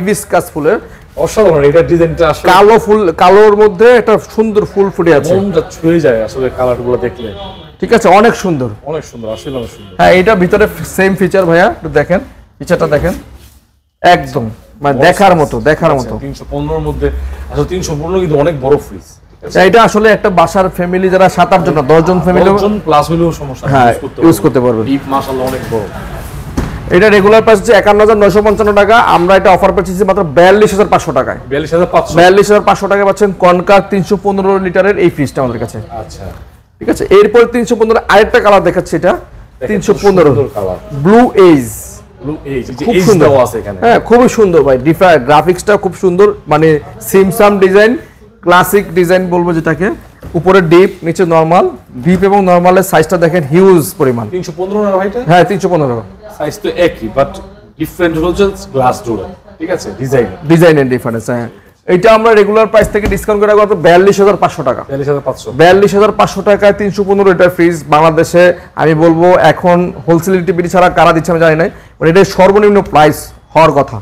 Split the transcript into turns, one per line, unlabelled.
Hibiscus ফুলের
অসাধারণ এটা ডিজাইনটা আসলে
কালো ফুল, কালোর মধ্যে একটা সুন্দর ফুল ফুটে আছে,
মনটা ছুঁয়ে যায় আসলে কালারগুলো দেখলে।
ঠিক আছে, অনেক সুন্দর,
অনেক সুন্দর, আসলে অনেক সুন্দর।
হ্যাঁ এটা ভিতরে সেম ফিচার ভাইয়া, একটু দেখেন ফিচারটা দেখেন, একদম মানে দেখার মতো, দেখার মতো।
315 এর মধ্যে আসলে 315 কিন্তু অনেক বড় ফ্রিজ।
এটা আসলে একটা বাসার ফ্যামিলি যারা 7-8 জন, 10 জন ফ্যামিলি,
10 জন প্লাস হলেও সমস্যা
হ্যাঁ ইউজ করতে পারবেন।
ডিপ মাশাআল্লাহ অনেক বড়।
এটা রেগুলার প্রাইস হচ্ছে ৫১,৯৫৫ টাকা, আমরা এটা অফার পাচ্ছি মাত্র ৪২,৫০০ টাকায়। ৪২,৫০০ টাকায় পাচ্ছেন কনকার ৩১৫ লিটারের এই ফ্রিজটা আমাদের কাছে।
আচ্ছা
ঠিক আছে, এরপর ৩১৫ আরেকটা কালার দেখাচ্ছি, এটা ৩১৫
কালার
ব্লু এজ, খুব সুন্দর
আছে এখানে।
হ্যাঁ খুবই সুন্দর ভাই, গ্রাফিক্সটা খুব সুন্দর, মানে সিমসাম ডিজাইন, ক্লাসিক ডিজাইন বলবো যেটাকে, উপরে ডিপ নিচে নরমাল, ডিপ এবং নরমালের সাইজটা দেখেন হিউজ পরিমাণ।
315 না ভাইটা?
হ্যাঁ ৩১৫
সাইজ তো একই বাট ডিফারেন্ট হচ্ছে গ্লাস ডোর, ঠিক আছে,
ডিজাইনের ডিফারেন্স। হ্যাঁ এটা আমরা রেগুলার প্রাইস থেকে ডিসকাউন্ট করে রাখবো ৪২,৫০০ টাকা। ৪২,৫০০ টাকায় ৩১৫ লিটার ফ্রিজ বাংলাদেশে আমি বলবো এখন হোলসেল টিভি ছাড়া কারা দিচ্ছে আমি জানি না, এটা সর্বনিম্ন প্রাইস হওয়ার কথা।